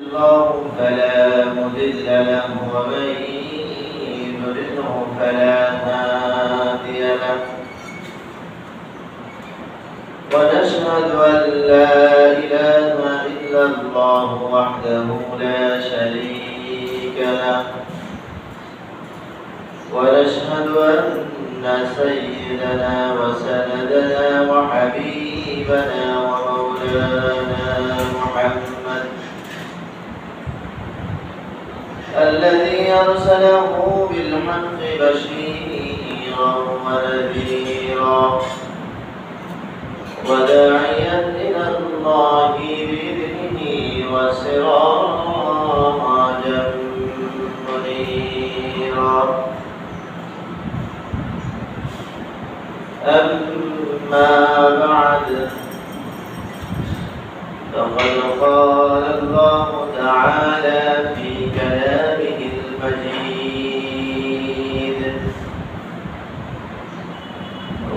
الله فلا مضل له ومن يضلله فلا هادي له ونشهد أن لا إله إلا الله وحده لا شريك له ونشهد أن سيدنا وسندنا وحبيبنا ومولانا محمد الذي أرسله بالحق بشيرا ونذيرا وداعيا إلى الله بإذنه وسراجا منيرا أما بعد فقد قال الله تعالى في كلامه المجيد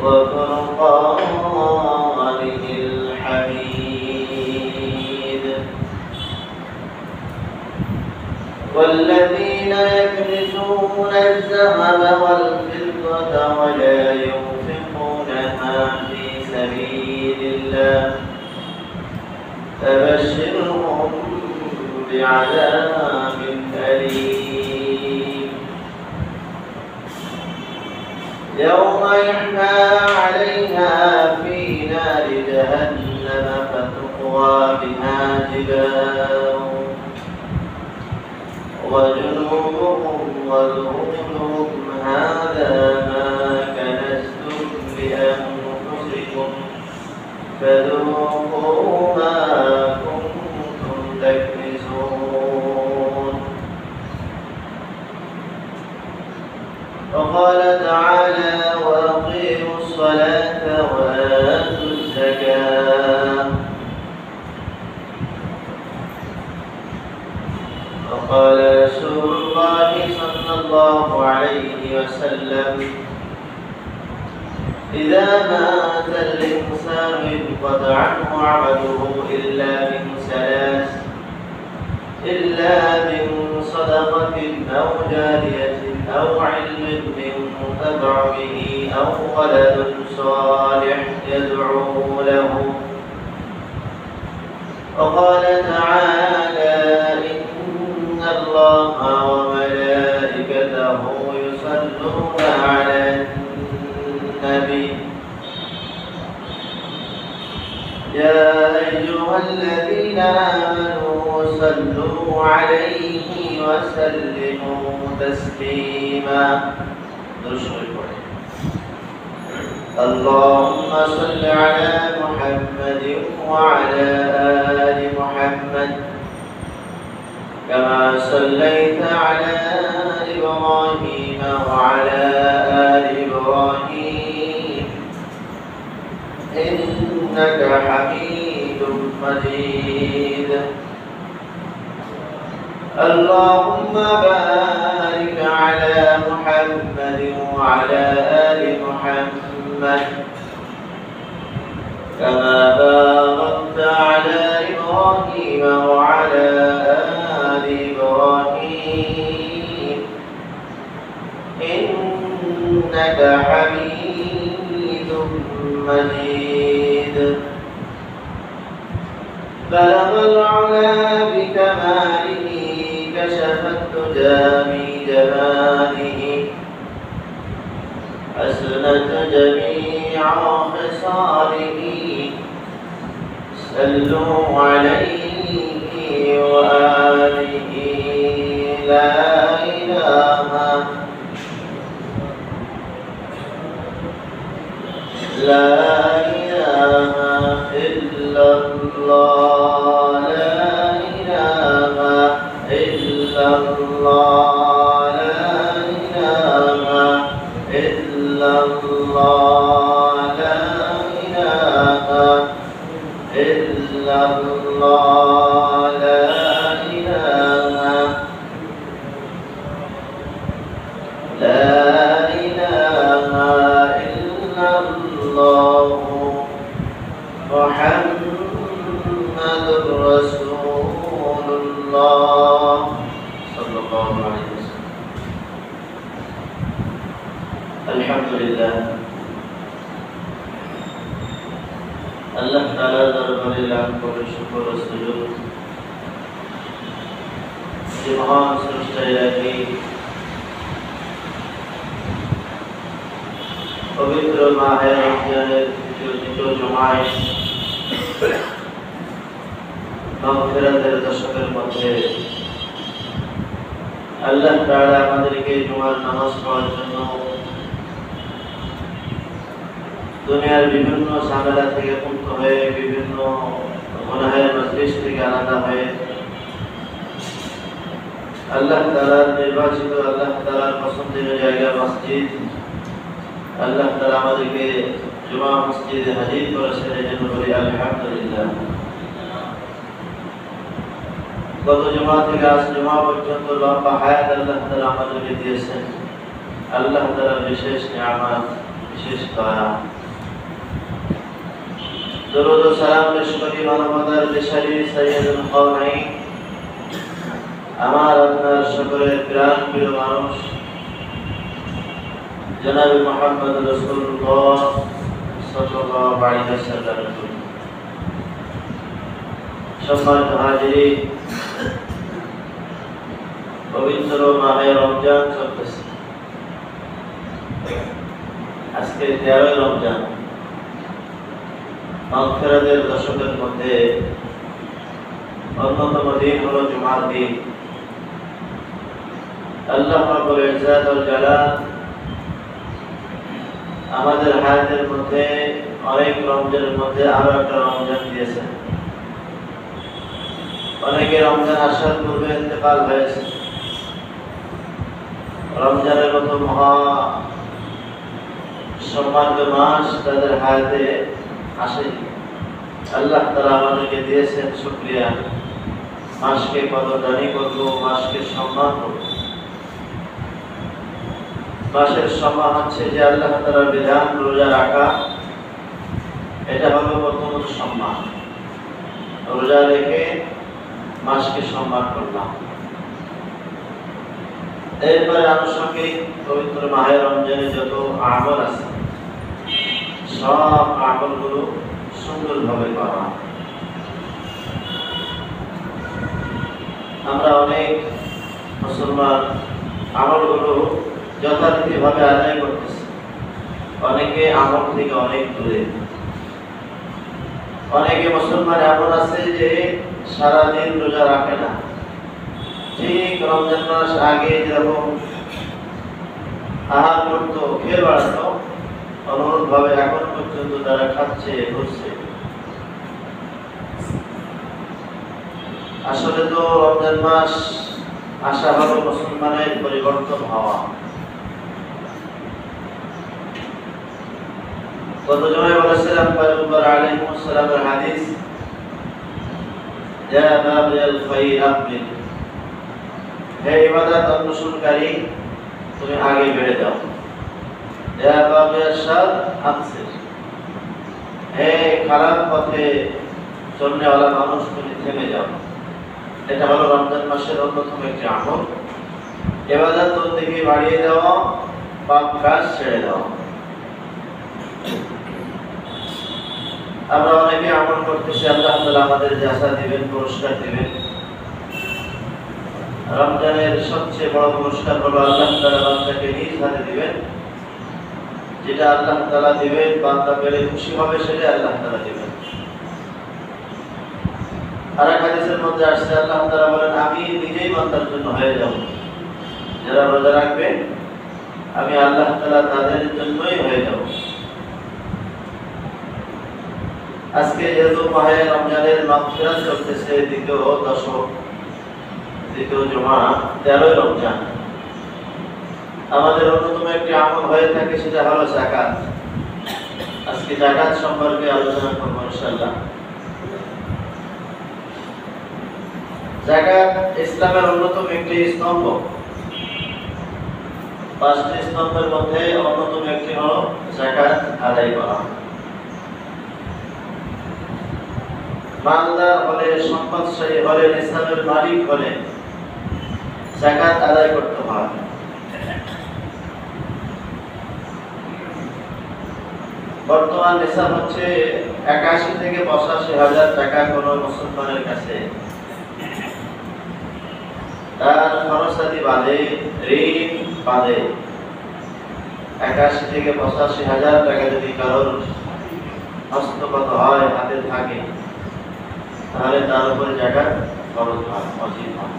وفرقانه الحميد والذين يكنزون الذهب والفضة ولا ينفقونها في سبيل الله فبشرهم بعذاب أليم يوم يحمى عليها في نار جهنم فتقوى بها جباههم وجنوبهم وظهورهم هذا ما كنزتم لأنفسكم فذوقوا ما كنتم تكنزون وقال تعالى وأقيموا الصلاة وآتوا الزكاة وقال رسول الله صلى الله عليه وسلم إذا مات الإنسان انقطع عنه عمله إلا من صدقة أو جارية أو علم ينتفع به أو ولد صالح يدعو له وقال تعالى إن الله وملائكته يصلون على النبي يا أيها الذين آمنوا صلوا عليه وسلموا تسليما اللهم صل على محمد وعلى آل محمد كما صليت على إبراهيم وعلى آل إبراهيم إنك حميد مجيد اللهم بارك على محمد وعلى آل محمد كما باركت على إبراهيم وعلى آل إبراهيم إنك حميد مجيد بلغ العلا بكماله كشف الدجى بجماله حسنت جميع خصاله صلوا عليه وآله لا إله إلا الله لا إله إلا الله لا إله إلا الله لا إله إلا الله আলহামদুলিল্লাহ আল্লাহ তাআলার দরবারে লাখ কোটি শুকর ও সুজুদ যে মহান স্রষ্টা ইলাহি পবিত্র মাহে রমজানের দ্বিতীয় জুমায় মাগফিরাতের দশকের মধ্যে আল্লাহ তাআলা আমাদেরকে জুমার নামাজ পড়ার জন্য দুনিয়ার বিভিন্ন ঝামেলা থেকে মুক্ত হয়ে বিভিন্ন গুনাহের মজলিস থেকে আলাদা হয়ে আল্লাহ তাআলার নির্বাচিত আল্লাহ তাআলার পছন্দের জায়গা মসজিদ আল্লাহ তাআলা আমাদেরকে জুমা মসজিদে হাজির করেছেন এজন্য বলি আলহামদুলিল্লাহ। গত জুমা থেকে আজ জুমা পর্যন্ত লম্বা হায়াত আল্লাহ তাআলা আমাদেরকে দিয়েছেন। আল্লাহ তাআলার বিশেষ নিয়ামত, বিশেষ দয়া। দরুদ ও সালাম পেশ করি মানবতার দিশারি সাইয়্যিদুল কাওনাইন আমার আপনার সকলের প্রাণ প্রিয় মানুষ জনাব মুহাম্মদ রাসূলুল্লাহ সাল্লাল্লাহু আলাইহি ওয়াসাল্লাম। সম্মানিত হাজিরিন, পবিত্র মাহে রমজান চলতেছে। আজকে 13 রমজান, মাগফিরাতের দশকের মধ্যে অন্যতম দিন হলো জুমার দিন। আল্লাহ রাব্বুল ইজ্জাত ওয়াল জালাল আমাদের হায়াতের মধ্যে অনেক রমজানের মধ্যে আরো একটা রমজান দিয়েছেন। অনেকে রমজান আসার পূর্বে ইন্তেকাল হয়েছে। রমজানের মতো মহা সম্মানিত মাস তাদের হায়াতে আসে। আল্লাহ তাআলা আমাদেরকে দিয়েছেন, শুকরিয়া। মাসকে কদরদানি করবো, মাসকে সম্মান করবো। মাসের সম্মান হচ্ছে যে আল্লাহ তাআলার বিধান রোজা রাখা, এটা হলো প্রথম সম্মান। রোজা রেখে মাসকে সম্মান করলাম। এরপরে আনুষঙ্গিক পবিত্র মাহে রমজানে যত আমল আছে সব আমলগুলো সুন্দরভাবে করা। আমরা অনেক মুসলমান আমলগুলো যথারীতিভাবে আদায় করতেছি, অনেকে আমল থেকে অনেক দূরে। অনেকে মুসলমান এমন আছে যে সারাদিন রোজা রাখে না। ঠিক রমজান মাস আগে যেরকম আহার করতো, খেয়ে বাড়তো, অনুরূপ ভাবে এখন পর্যন্ত তারা খাচ্ছে, ঘুরছে। আসলে তো রমজান মাস আসা হলো মুসলমানের পরিবর্তন হওয়া। গত জুমায় বলেছিলাম পয়গম্বর আলাইহিস সালামের হাদিস, ইয়া বাগিয়াল খায়র আকবিল, হে ইবাদত অনুসরণকারী তুমি আগে বেড়ে যাও। ইয়া বাগিয়াশ শার আকসির, হে খারাপ পথে চলনেওয়ালা মানুষ তুমি থেমে যাও। এটা হলো রমজান মাসের অন্যতম একটি আমল। ইবাদত বন্দেগী বাড়িয়ে দেওয়া, পাপ কাজ ছেড়ে দেওয়া। আমরা অনেকে আমল করতেছি, আল্লাহ তাআলা আমাদের জাযা দিবেন, পুরস্কার দিবেন। রমজানের সবচেয়ে বড় পুরস্কার হলো আল্লাহ তাআলা বান্দাকে নিজ হাতে দিবেন। যেটা আল্লাহ তাআলা দিবেন, বান্দা পেলে খুশি হবে, সেটা আল্লাহ তাআলা দিবেন। আর এক হাদিসের মধ্যে আসছে, আল্লাহ তাআলা বলেন, আমি নিজেই বান্দার জন্য হয়ে যাব। যারা রোজা রাখবে আমি আল্লাহ তাআলা তাদের জন্যই হয়ে যাব। আজকে যেহেতু মাহে রমজানের মাগফিরাত চলতেছে, দ্বিতীয় দশক, দ্বিতীয় জুমা, 13 রমজান। আমাদের অন্যতম একটি আমল হয়ে থাকে, সেটা হলো যাকাত। আজকে যাকাত সম্পর্কে আলোচনা করব ইনশাআল্লাহ। যাকাত ইসলামের অন্যতম একটি স্তম্ভ। 5টি স্তম্ভের মধ্যে অন্যতম একটি হলো যাকাত আদায় করা। মালদার হলে, সম্পদশালী হলে, ইসলামের মালিক হলে যাকাত আদায় করতে হয়। বর্তমান নিসাব হচ্ছে 81 থেকে 85,000 টাকা কোন মুসলমানের কাছে। তার খরচাদি বাদে, ঋণ বাদে 81 থেকে 85,000 টাকা যদি কারোর হস্তগত হয়, হাতে থাকে, তাহলে তার উপরে জাকাত ফরজ হয়, ওয়াজিব হয়।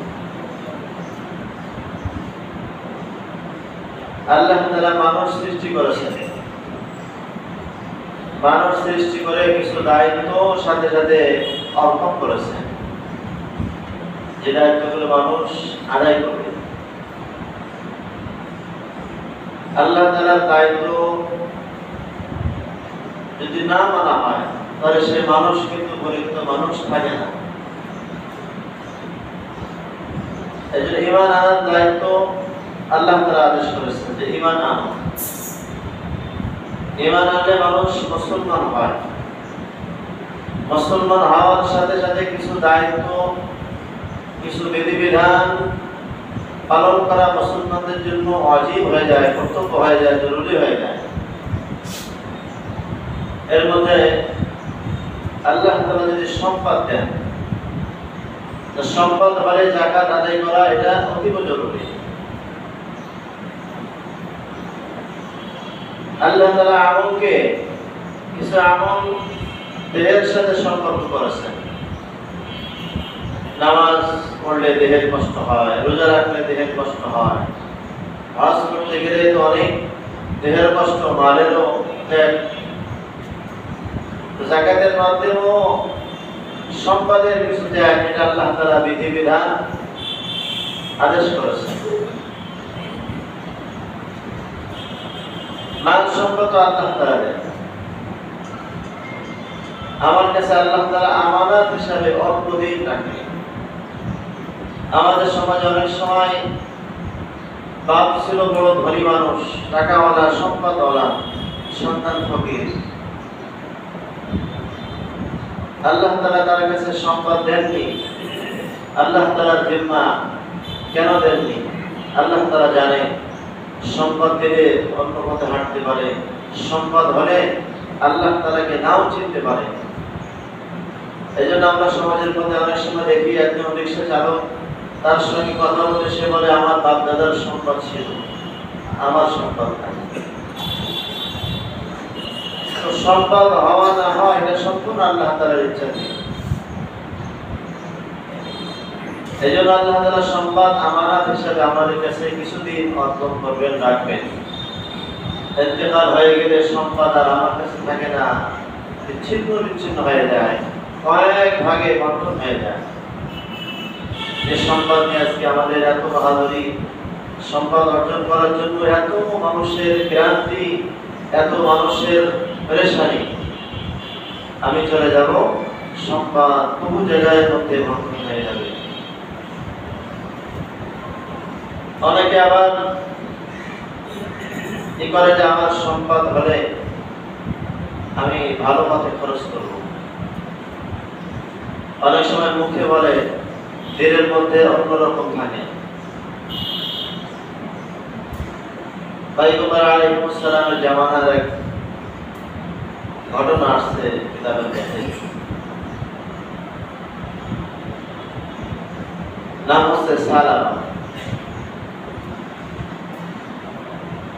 আল্লাহ তাআলা মানুষ সৃষ্টি করেছেন, মানুষ সৃষ্টি করে কিছু দায়িত্ব সাথে সাথে অর্পণ করেছেন, যে দায়িত্বগুলো মানুষ আদায় করবে। আল্লাহ তাআলার দায়িত্ব যদি না মানা হয়, তাহলে সে মানুষ কিন্তু পরিচিত মানুষ থাকে না। এই জন্য ঈমান আনার দায়িত্ব আল্লাহ তাআলা আদেশ করেছেন যে ঈমান আনো। ঈমান আনলে মানুষ মুসলমান হয়। মুসলমান হওয়ার সাথে সাথে কিছু দায়িত্ব, কিছু বিধিবিধান পালন করা মুসলমানদের জন্য ওয়াজিব হয়ে যায়, কর্তব্য হয়ে যায়, জরুরি হয়ে যায়। এর মধ্যে আল্লাহ তাআলা যদি সম্পদ দেন, তো সম্পদ হলে যাকাত আদায় করা এটা অতীব জরুরি। আল্লাহ তাআলা আমলকে, কিছু আমল দেহের সাথে সম্পর্ক করেছেন। নামাজ পড়লে দেহের কষ্ট হয়, রোজা রাখলে দেহের কষ্ট হয়, হজ করতে গেলে তো অনেক দেহের কষ্ট, মালেরও ত্যাগ। যাকাতের মাধ্যমেও সম্পদের কিছু ত্যাগ, এটা আল্লাহ তাআলা বিধিবিধান আদেশ করেছেন। মাল সম্পদ আল্লাহ তাআলা দেন। আমার কাছে আল্লাহ তাআলা আমানত হিসাবে অল্প দিন রাখেন। আমাদের সমাজে অনেক সময় বাপ ছিল বড় ধনী মানুষ, টাকাওয়ালা, সম্পদওয়ালা, সন্তান ফকির। আল্লাহ তাআলা তার কাছে সম্পদ দেননি। আল্লাহ তাআলার জিম্মা কেন দেননি? আল্লাহ তাআলা জানে সম্পদ দিলে অন্য পথে হাঁটতে পারে, সম্পদ হলে আল্লাহ তাআলাকে নাও চিনতে পারে। এই জন্য আমরা সমাজের মধ্যে অনেক সময় দেখি একজন রিক্সা চালক, তার সঙ্গে কথা বলে সে বলে আমার বাপ দাদার সম্পদ ছিল, আমার সম্পদ নাই। তো সম্পদ হওয়া না হয় এটা সম্পূর্ণ আল্লাহ তাআলার ইচ্ছা নেই। এই জন্য আল্লাহ তাআলা সম্পদ আমানত হিসেবে আমাদের কাছে কিছুদিন অর্পণ করবেন, রাখবেন। ইন্তেকাল হয়ে গেলে সম্পদ আর আমার কাছে থাকে না, ছিন্ন বিচ্ছিন্ন হয়ে যায়, কয়েক ভাগে বন্টন হয়ে যায়। যে সম্পদ নিয়ে আজকে আমাদের এত বাহাদুরি, সম্পদ অর্জন করার জন্য এত মানুষের ক্রান্তি, এত মানুষের পেরেশানি, আমি চলে যাব, সম্পদ বহু জায়গায় মধ্যে বন্টন হয়ে যাবে। অনেকে আবার কি করে যে আমার সম্পদ হলে আমি ভালো পথে খরচ করব। অনেক সময় মুখে বলে, দিলের মধ্যে অন্যরকম থাকে। পয়গম্বর আলাইহিস সালামের জামানার এক ঘটনা আসছে কিতাবের মধ্যে। নাম হচ্ছে সালামা।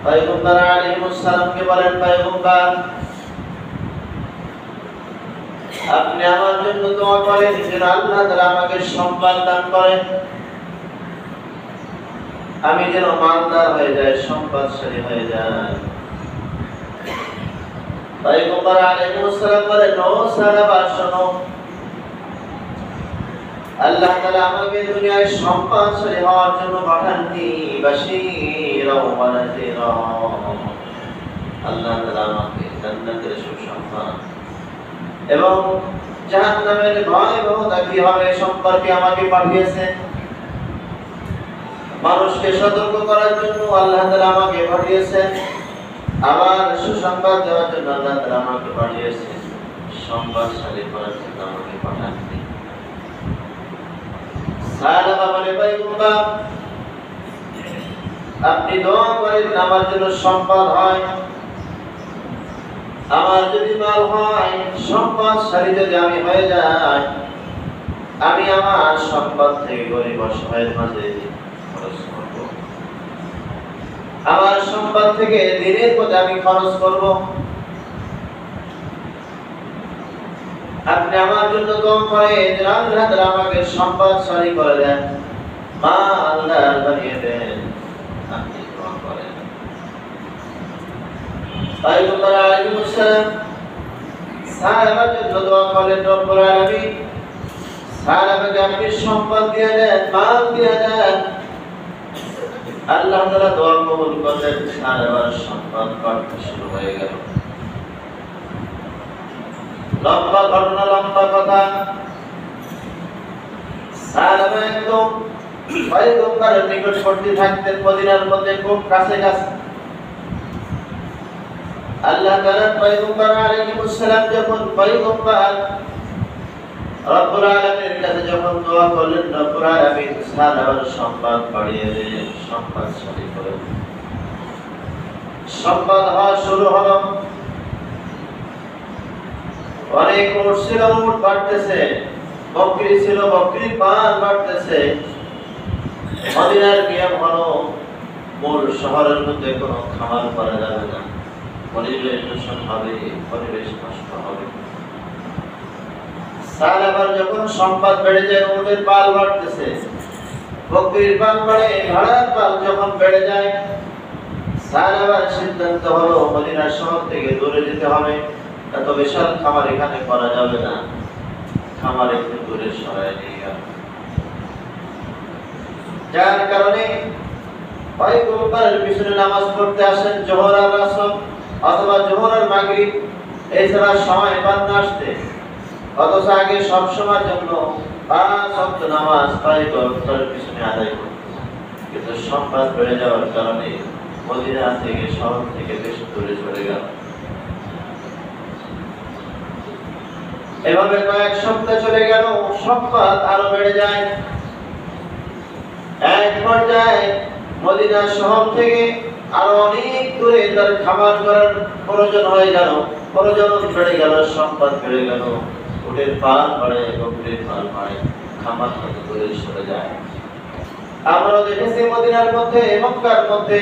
পয়গম্বর আলাইহিস সালামকে বলেন, পয়গম্বর আপনি আমার জন্য দোয়া করেন যেন আল্লাহ তাআলা আমাকে সম্পদ দান করেন, আমি যেন মালদার হয়ে যাই, সম্পদশালী হয়ে যাই। পয়গম্বর আলাইহিস সালাম বলেন, ও সাহাবা শোনো, আল্লাহ তাআলা আমাকে দুনিয়ায় সম্পদশালী হওয়ার জন্য পাঠাননি, বাশীরা ওয়া নাযীরা। আল্লাহ তাআলা আমাকে জান্নাতের সুসংবাদ এবং জাহান্নামের ভয়াবহতা কি হবে সম্পর্কে আমাকে পাঠিয়েছেন। মানুষকে সতর্ক করার জন্য আল্লাহ তাআলা আমাকে পাঠিয়েছেন, আবার সুসংবাদ দেওয়ার জন্য আল্লাহ তাআলা আমাকে পাঠিয়েছেন, সম্পদশালী করার জন্য আমাকে পাঠাননি। সাহাবা বলে, পয়গম্বর আপনি দোয়া করেন আমার জন্য সম্পদ হয়, আমার যদি মাল হয়, সম্পদশালী যদি আমি হয়ে যাই, আমি আমার সম্পদ থেকে গরিব অসহায়ের মাঝে খরচ করব। আমার সম্পদ থেকে দিনের পথে আমি খরচ করব। আপনি আমার জন্য দোয়া করেন, আল্লাহ তাআলা আমাকে সম্পদশালী করে দেন, মালদার বানিয়ে দেন। আপনি দোয়া করেন। পয়গম্বর আলাইহিস সালাম সাহাবার জন্য দোয়া করেন, রব্বুল আলামিন সাহাবাকে আপনি সম্পদ দিয়ে দেন, মাল দিয়ে দেন। আল্লাহ তাআলা দোয়া কবুল করলেন, সাহাবার সম্পদ বাড়তে শুরু হয়ে গেল। লম্বা ঘটনা, লম্বা কথা। সাহাবা একদম পয়গম্বরের নিকটবর্তী থাকতেন, মদিনার মধ্যে খুব কাছে কাছে। আল্লাহ তাআলা পয়গম্বর আলাইহিস সালাম যখন পয়গম্বর রব্বুল আলামিনের কাছে যখন দোয়া করলেন, রব্বুল আলামিন সাহাবার সম্পদ বাড়িয়ে দিলেন, সম্পদশালী করে দিলেন। সম্পদ হওয়া শুরু হলো। অনেক উট ছিল, উট বাড়তেছে। বকরি ছিল, বকরির পাল বাড়তেছে। মদিনার নিয়ম হলো মূল শহরের মধ্যে কোনো খামার করা যাবে না, পরিবেশ দূষণ হবে, পরিবেশ নষ্ট হবে। সাহাবার যখন সম্পদ বেড়ে যায়, উটের পাল বাড়তেছে, বকরির পাল বাড়ে, ভেড়ার পাল যখন বেড়ে যায়, সাহাবার সিদ্ধান্ত হলো মদিনা শহর থেকে দূরে যেতে হবে। এত বিশাল খামার এখানে করা যাবে না, খামার একটু দূরে সরায় নিয়ে গেল। যার কারণে পয়গম্বরের পিছনে নামাজ পড়তে আসেন জোহর আর আসর, অথবা জোহর আর মাগরিব, এছাড়া সময় পান না আসতে। অথচ আগে সব সময়ের জন্য 5 ওয়াক্ত নামাজ পয়গম্বরের পিছনে আদায় করত। কিন্তু সম্পদ বেড়ে যাওয়ার কারণে মদিনা থেকে, শহর থেকে বেশ দূরে চলে গেল। এভাবে কয়েক সপ্তাহ চলে গেল, সম্পদ আরো বেড়ে যায়। এক পর্যায়ে মদিনা শহর থেকে আরো অনেক দূরে তার খামার করার প্রয়োজন হয়ে গেল, প্রয়োজন বেড়ে গেল, সম্পদ বেড়ে গেল। উটের পাল বাড়ে, বকরির পাল বাড়ে, খামার থেকে দূরে সরে যায়। আমরা দেখেছি মদিনার মধ্যে, মক্কার মধ্যে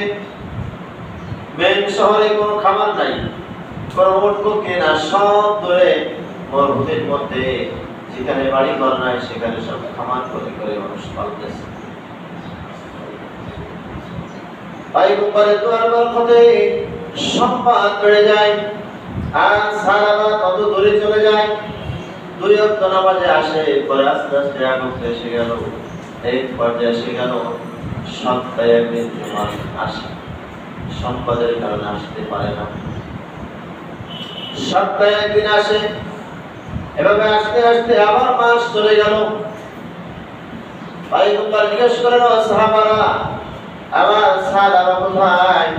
মেন শহরে কোনো খামার নাই, কোনো উট বকরি না, সব দূরে মরুভূমির মধ্যে, যেখানে বাড়ি ঘর নাই সেখানে সব খামার করে করে মানুষ পালতেছে। পয়গম্বরের দোয়ার বরকতে সম্পদ বেড়ে যায়, আর সাহাবা তত দূরে চলে যায়। 2 ওয়াক্ত নামাজে আসে, পরে আস্তে আস্তে আগমতে এসে গেল। এই পর্যায়ে এসে গেল সপ্তাহে একদিন জুমা আসে, সম্পদের কারণে আসতে পারে না। সপ্তাহে একদিন আসে, এভাবে আস্তে আস্তে আবার মাস চলে গেল। পয়গম্বর জিজ্ঞেস করেন, ও সাহাবারা, আমার সাহাবা কোথায়?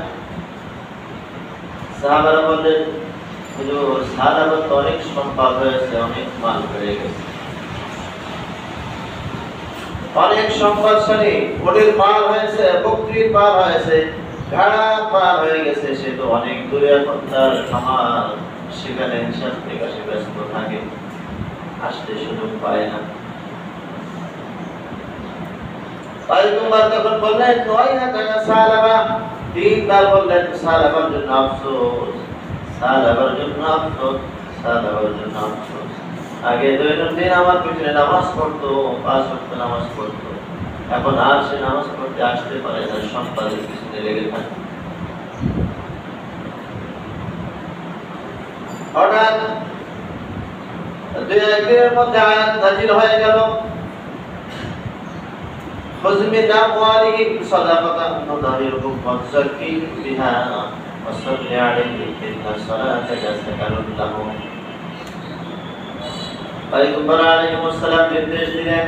সাহাবারা বললেন, হুজুর সাহাবার তো অনেক সম্পদ হয়েছে, অনেক মাল বেড়ে গেছে, অনেক সম্পদশালী, উটের পাল হয়েছে, বকরির পাল হয়েছে, ভেড়ার পাল হয়ে গেছে। সে তো অনেক দূরে, এখন তার খামার, সেখানে হিসাব নিকাশে ব্যস্ত থাকে, আসতে সুযোগ পায় না। পয়গম্বর তখন বললেন, সাহাবা 3 বার বললেন, সাহাবার জন্য আফসোস, সাহাবার জন্য আফসোস, সাহাবার জন্য আফসোস। আগে দৈনন্দিন আমার পিছনে নামাজ পড়তো, 5 ওয়াক্ত নামাজ পড়তো, এখন আর সে নামাজ পড়তে আসতে পারে না, সম্পাদের পিছনে লেগে থাকে। হঠাৎ 2-1 দিনের মধ্যে আয়াত নাযিল হয়ে গেল, খুয মিন আমওয়ালিহিম সাদাকাতান তুতাহহিরুহুম ওয়া তুযাক্কিহিম বিহা ওয়া সাল্লি আলাইহিম ইন্না সালাতাকা সাকানুন লাহুম। পয়গম্বর আলাইহিস সালাম নির্দেশ দিলেন,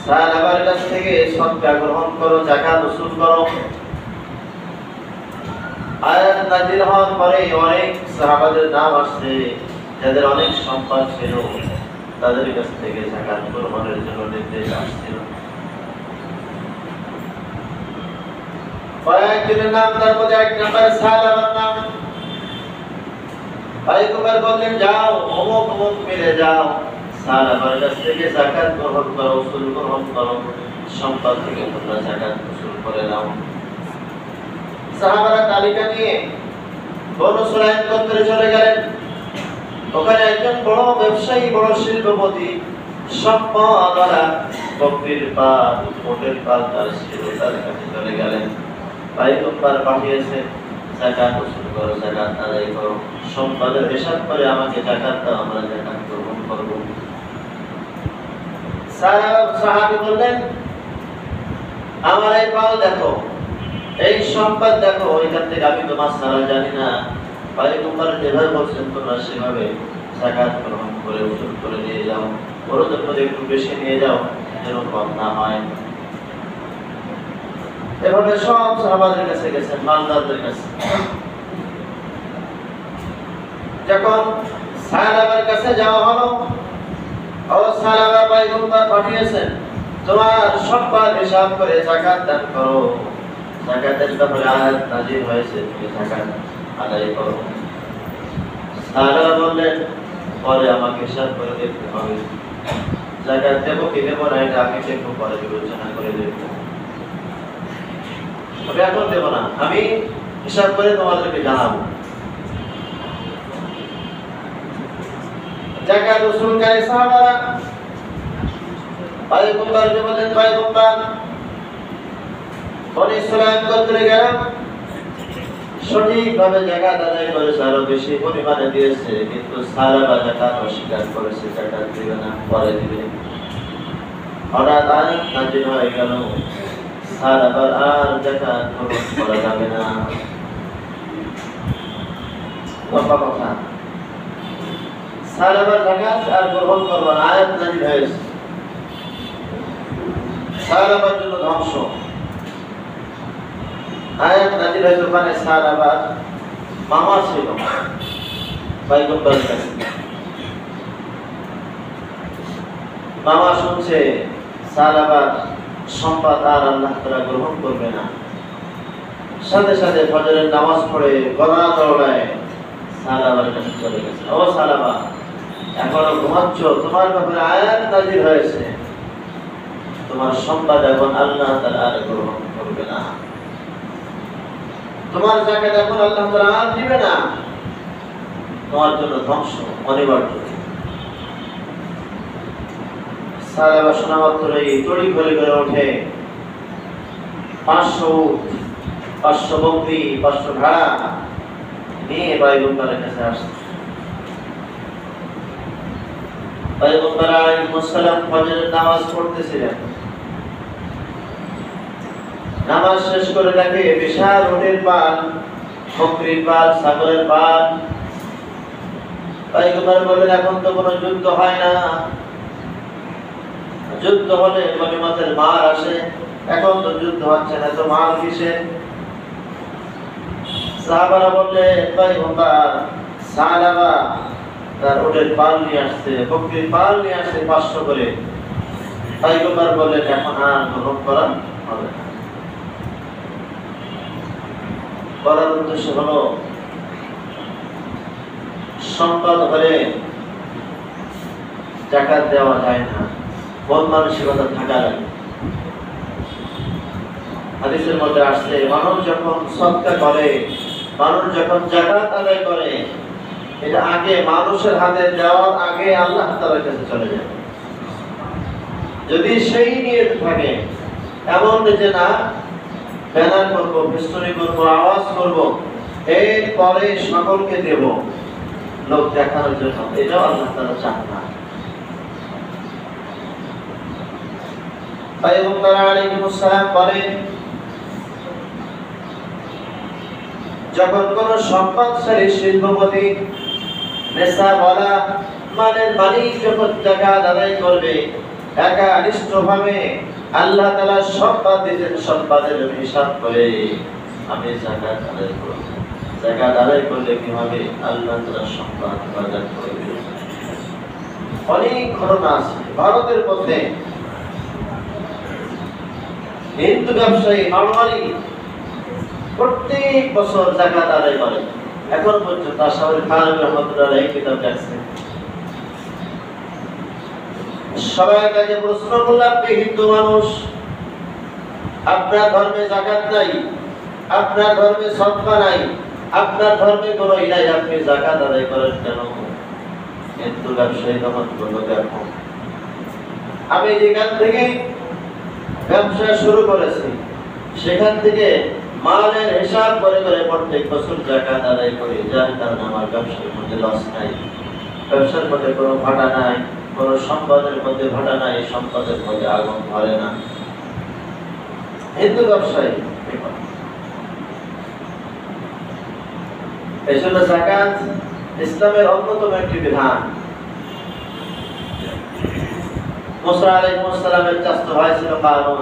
সাহাবার কাছ থেকে সদকা গ্রহণ করো, যাকাত উসুল করো। আয়াত নাযিল হওয়ার পরে অনেক সাহাবাদের নাম আসছে, যাদের অনেক সম্পদ ছিল, তাদের কাছ থেকে যাকাত গ্রহণের জন্য নির্দেশ আসছিল। কয়েকজনের নাম, তার মধ্যে 1 নম্বরে সাহাবার নাম পয়গম্বর বললেন যাও অমুক অমুক মিলে যাও, সাহাবার কাছ থেকে যাকাত গ্রহণ করো, উসুল গ্রহণ করো, সম্পদ থেকে তোমরা যাকাত উসুল করে নাও। সাহাবারা তালিকা নিয়ে বনু সুলাইম গোত্রে চলে গেলেন। ওখানে একজন বড় ব্যবসায়ী, বড় শিল্পপতি, সম্পদওয়ালা, বকরির পাল, উটের পাল তার ছিল, তার কাছে চলে গেলেন। পয়গম্বর পাঠিয়েছে যাকাত উসুল করো, যাকাত আদায় করো, সম্পদের হিসাব করে আমাকে যাকাত দাও, আমরা যাকাত গ্রহণ করব। সাহাবী বললেন আমার এই পাল দেখো, এই সম্পদ দেখো, ওইখান থেকে আমি তো মাসআলা জানি না। পয়গম্বর যেভাবে বলছেন তোমরা সেভাবে যাকাত গ্রহণ করে উসুল করে নিয়ে যাও, ওরদের মধ্যে একটু বেশি নিয়ে যাও যেন কম না হয়। এভাবে সব সাহাবাদের কাছে গেছেন, মালদারদের কাছে। যখন সাহাবার কাছে যাওয়া হলো, ও সাহাবা পয়গম্বর পাঠিয়েছেন তোমার সম্পদ হিসাব করে যাকাত দান করো, যাকাতের ব্যাপারে আয়াত নাযিল হয়েছে, তুমি যাকাত আদায় করো। সাহাবা বললেন পরে আমাকে হিসাব করে দেখতে হবে, যাকাত দেব কি দেব না এটা আমি একটু পরে বিবেচনা করে দেখব, তবে এখন দেব না, আমি হিসাব করে তোমাদেরকে জানাবো। যাকাত উসুলকারী সাহাবারা পয়গম্বরকে বললেন পয়গম্বর বনি সুলাইম গোত্রে গেলাম, সঠিকভাবে যাকাত আদায় করেছে, আরো বেশি পরিমাণে দিয়েছে, কিন্তু সাহাবা যাকাত অস্বীকার করেছে, যাকাত দিবে না, পরে দিবে। হঠাৎ আয়াত নাযিল হয়ে গেল, সাহাবার আর যাকাত গ্রহণ করা যাবে না। কথা সাহাবার যাকাত আর গ্রহণ করবে না, আয়াত নাযিল হয়েছে, সাহাবার জন্য ধ্বংস। আয়াত নাযিল হয়েছে, ওখানে সাহাবার মামা ছিল পয়গম্বর কাছে, মামা শুনছে সাহাবার সম্পদ আর আল্লাহ তাআলা গ্রহণ করবে না, সাথে সাথে ফজরের নামাজ পড়ে গলা দৌড়ায় সাহাবার কাছে চলে গেছে। ও সাহাবা, এখনো ঘুমাচ্ছ? তোমার ব্যাপারে আয়াত নাযিল হয়েছে, তোমার সম্পদ এখন আল্লাহ তাআলা গ্রহণ করবে না, তোমার যাকাত এখন আল্লাহ তাআলা দিবে না, তোমার জন্য ধ্বংস অনিবার্য। সাহাবা শোনা মাত্রই তড়ি ঘড়ি করে ওঠে, 500 উট, 500 বকরি, 500 ভেড়া নিয়ে পয়গম্বরের কাছে আসছে। পয়গম্বর আলাইহিস সালাম ফজরের নামাজ পড়তেছিলেন, নামাজ শেষ করে দেখে বিশাল উটের পাল, বকরির পাল, ছাগলের পাল। পয়গম্বর বলেন এখন তো কোনো যুদ্ধ হয় না, যুদ্ধ হলে গনিমতের মাল আসে, এখন তো যুদ্ধ হচ্ছে না, তো মাল কিসের? সাহাবারা বললে পয়গম্বর সাহাবা তার উটের পাল নিয়ে আসছে, বকরির পাল নিয়ে আসছে 500 করে। পয়গম্বর বললেন এখন আর গ্রহণ করা হবে না। বলার উদ্দেশ্য হলো সম্পদ হলে যাকাত দেওয়া যায় না, মন মানসিকতা থাকা লাগে। হাদিসের মধ্যে আসছে মানুষ যখন সদকা করে, মানুষ যখন যাকাত আদায় করে, এটা আগে মানুষের হাতে দেওয়ার আগে আল্লাহ তাআলার কাছে চলে যায়। যদি সেই নিয়ত থাকে এমন যে না ব্যানার করবো, ফেস্টুনি করবো, আওয়াজ করবো, এরপরে সকলকে দেব লোক দেখানোর জন্য, এটাও আল্লাহ তাআলা চান না। পয়গম্বর আলাইহিস সালাম বলেন যখন কোন সম্পদশালী শিল্পপতি নেশাওয়ালা মানের মালিক যখন যাকাত আদায় করবে, একানিষ্ঠভাবে আল্লাহ তাআলা সম্পদ দিয়েছেন, সম্পদের হিসাব করে আমি যাকাত আদায় করব। যাকাত আদায় করলে কি হবে? আল্লাহ তাআলা সম্পদ বাজার করবে। অনেক ঘটনা আছে ভারতের মধ্যে। হিন্দু ব্যবসায়ী মারওয়ারি প্রত্যেক বছর যাকাত আদায় করে, এখন পর্যন্ত আশরাফুল থানভী রাহমাতুল্লাহ আলাইহি কিতাব লিখছেন। সবাই কাছে প্রশ্ন করলাম, আপনি হিন্দু মানুষ, আপনার ধর্মে যাকাত নাই, আপনার ধর্মে সদকা নাই, আপনার ধর্মে কোনো ই নাই, আপনি যাকাত আদায় করেন কেন? হিন্দু ব্যবসায়ী তখন বলল, দেখো আমি যেখান থেকে ব্যবসা শুরু করেছি সেখান থেকে মালের হিসাব করে করে প্রত্যেক বছর যাকাত আদায় করি, যার কারণে আমার ব্যবসার মধ্যে লস নাই, ব্যবসার মধ্যে কোনো ভাটা নাই, কোনো সম্পদের মধ্যে ভাটা নাই, সম্পদের মধ্যে আগুন ধরে না। হিন্দু ব্যবসায়ী। এই জন্য যাকাত ইসলামের অন্যতম একটি বিধান। মুসা আলাইহিস সালামের চাচা ভাই ছিল কারুন,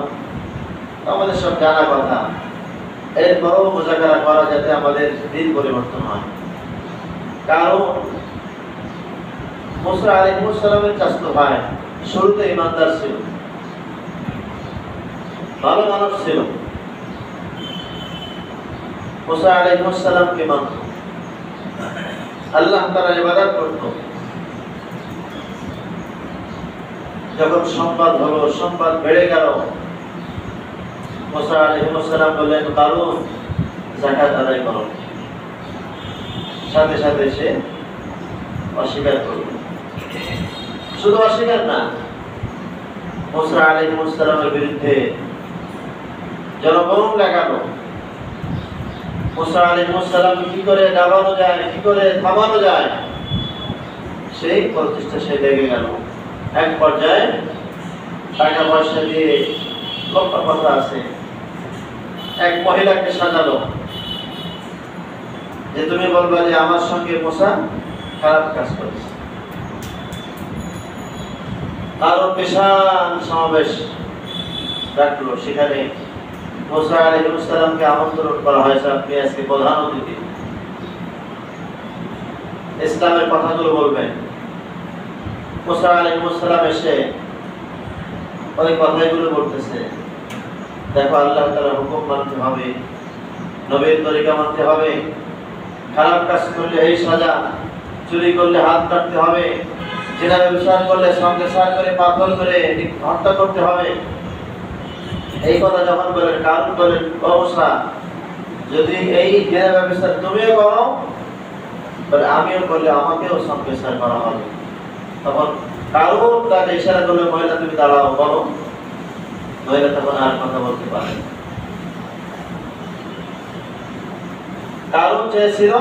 আমাদের সব জানা কথা, এরপরও মুজাকারা করা যাতে আমাদের দিন পরিবর্তন হয়। কারণ মুসা আলাইহিস সালামের চাচা ভাই শুরুতে ইমানদার ছিল, ভালো মানুষ ছিল, মুসা আলাইহিস সালামকে মানত, আল্লাহ তাআলার ইবাদত করত। যখন সম্পদ হলো, সম্পদ বেড়ে গেল, মুসা আলাইহিস সালাম বললেন, কারুন যাকাত আদায় করো। সাথে সাথে সে অস্বীকার করল। শুধু অস্বীকার না, মুসা আলাইহিস সালামের বিরুদ্ধে জনগণ লাগালো। মুসা আলাইহিস সালাম কি করে দাবানো যায়, কি করে থামানো যায়, সেই প্রচেষ্টা সে লেগে গেল। এক পর্যায়ে টাকা পয়সা দিয়ে, লক্ষ কথা আছে, এক মহিলাকে সাজালো যে তুমি বলবা যে আমার সঙ্গে মুসা খারাপ কাজ করেছে। কারণ বিশাল সমাবেশ ডাকলো, সেখানে মুসা আলাইহিস সালামকে আমন্ত্রণ করা হয়েছে, আপনি আজকে প্রধান অতিথি, ইসলামের কথাগুলো বলবেন। মুসা আলাইহিস সালাম এসে ওই কথাগুলো বলতেছে, দেখো আল্লাহ তাআলার হুকুম মানতে হবে, নবীর তরিকা মানতে হবে, খারাপ কাজ করলে এই সাজা, চুরি করলে হাত কাটতে হবে, জিনা ব্যবসা করলে সঙ্গে সার করে পাথর করে হত্যা করতে হবে। এই কথা যখন বলেন, কারণ বলেন, অবস্থা যদি এই জিনা ব্যবসা তুমিও করো, তাহলে আমিও করলে আমাকেও সঙ্গে সার করা হবে। তখন কারণ তাকে ইশারা করলে, মহিলা তুমি দাঁড়াও, বলো। মহিলা তখন আর কথা বলতে পারে। কারণ চেয়েছিল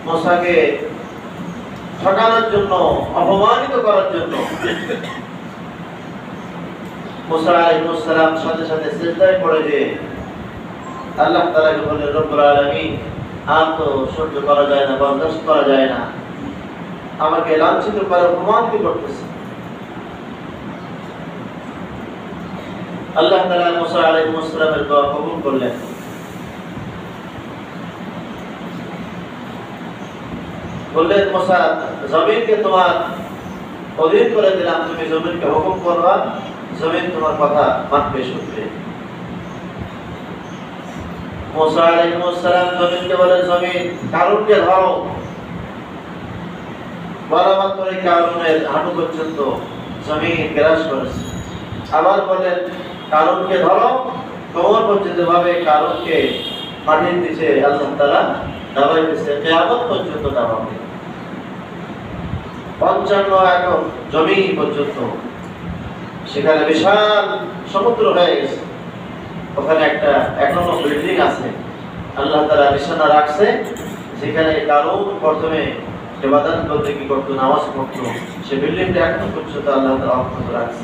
মুসাকে ঠকানোর জন্য, অপমানিত করার জন্য। মুসা আলাইহিস সালাম সাথে সাথে সিজদায় পড়ে যে আল্লাহ তাআলাকে বলে, রব্বুল আলামিন, আর তো সহ্য করা যায় না, বরদাস্ত করা যায় না, আমাকে লাঞ্ছিত করে অপমানিত করতেছে। আল্লাহ তাআলা মুসা আলাইহিস সালামের দোয়া কবুল করলেন। বললেন, মুসা, জমিনকে তোমার অধীন করে দিলাম, তুমি জমিনকে হুকুম করবা, জমিন তোমার কথা মানবে, শুনবে। মুসা আলাইহিস সালাম জমিনকে বলেন, জমিন কারুনকে ধরো। বরাবর করে কারুনের হাঁটু পর্যন্ত জমিন গ্রাস করেছে। আবার বলেন, কারুনকে ধরো, কোমর পর্যন্ত ভাবে কারুনকে মাটির নিচে আল্লাহ তাআলা দাবাইতেছে, কিয়ামত পর্যন্ত দাবাবে। 55 একর জমি পর্যন্ত, সেখানে বিশাল সমুদ্র হয়ে গেছে। ওখানে একটা এখনো বিল্ডিং আছে, আল্লাহ তাআলা নিশানা রাখছে, যেখানে কারুন প্রথমে ইবাদত করতে কি করতো, নামাজ পড়তো, সেই বিল্ডিংটা এখনো পর্যন্ত আল্লাহ তাআলা অক্ষত রাখছে।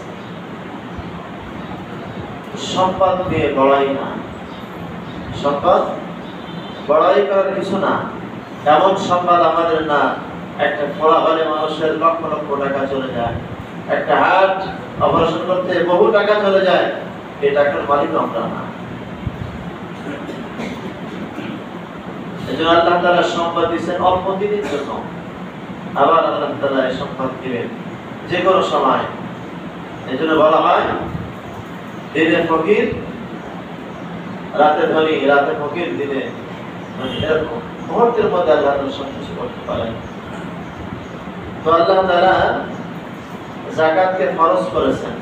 সম্পদ দিয়ে বড়াই না, সম্পদ বড়াই করার কিছু না। এমন সম্পদ আমাদের না, একটা খোলা হলে মানুষের লক্ষ লক্ষ টাকা চলে যায়, একটা হার্ট অপারেশন করতে বহু টাকা চলে যায়, এই টাকার মালিক আমরা না। এজন্য আল্লাহ তাআলা সম্পদ দিয়েছেন অল্প দিনের জন্য, আবার আল্লাহ তাআলা এই সম্পদ দিবেন যে কোনো সময়। এজন্য বলা হয়, দিনে ফকির রাতে ধনী, রাতে ফকির দিনে ধনী, এরকম। মুহূর্তের মধ্যে আল্লাহ তাআলা সবকিছু করতে পারেন। তো আল্লাহ তাআলা যাকাতকে ফরজ করেছেন।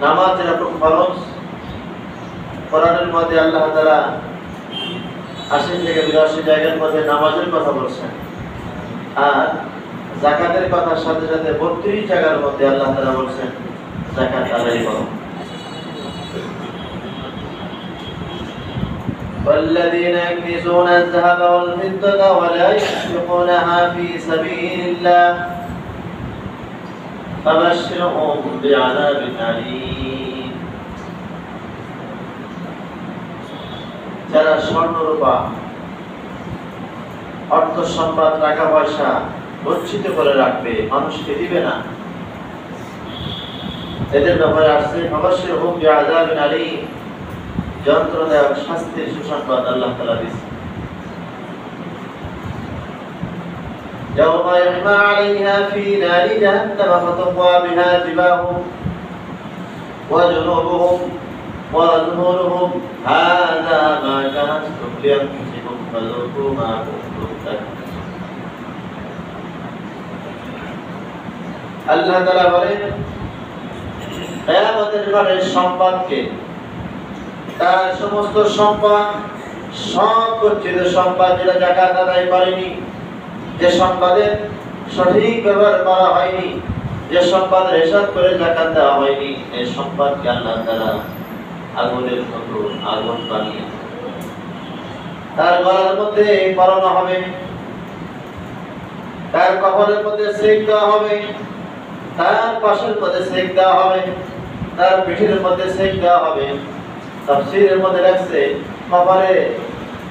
নামাজ যেরকম ফরজ, কোরআনের মধ্যে আল্লাহ তাআলা ৮০ থেকে ৮২ জায়গার মধ্যে নামাজের কথা বলছেন, আর যাকাতের কথার সাথে সাথে ৩২ জায়গার মধ্যে আল্লাহ তাআলা বলছেন যাকাত আদায় করো। والذين يكنزون الذهب والفضة ولا ينفقونها في سبيل الله فبشرهم بعذاب أليم। যারা স্বর্ণ রূপা অর্থ সম্পদ টাকা পয়সা গচ্ছিত করে রাখবে, মানুষকে দিবে না, এদের ব্যাপারে আসছে ফাবাশশিরহুম বিআযাবিন আলীম, যন্ত্রণাদায়ক শাস্তির সুসংবাদ আল্লাহ তাআলা দিয়েছেন। ইয়াওমা ইয়াহমা আলাইহা ফি নারি জাহান্নাম ফাতুক্ওয়া বিহা জিবাহুম ওয়া জুনুবুহুম ওয়া যুহুরুহুম হাযা মা কানাতুম লিয়ানফুসিকুম ফাযুকু মা কুনতুম তাকফুরুন। আল্লাহ তাআলা বলেন কিয়ামতের পরে সম্পদকে, তার সমস্ত সম্পদ, সব গচ্ছিত সম্পদ যেটা যাকাত আদায় করেনি, যে সম্পদের সঠিক ব্যবহার করা হয়নি, যে সম্পদের হিসাব করে যাকাত দেওয়া হয়নি, এই সম্পদকে আল্লাহ তাআলা আগুনের মতো আগুন বানিয়ে তার গলার মধ্যে পরানো হবে, তার কপালের মধ্যে সেক দেওয়া হবে, তার পাশের মধ্যে সেক দেওয়া হবে, তার পিঠের মধ্যে সেক দেওয়া হবে। তাফসীরের মধ্যে লেখছে কপালে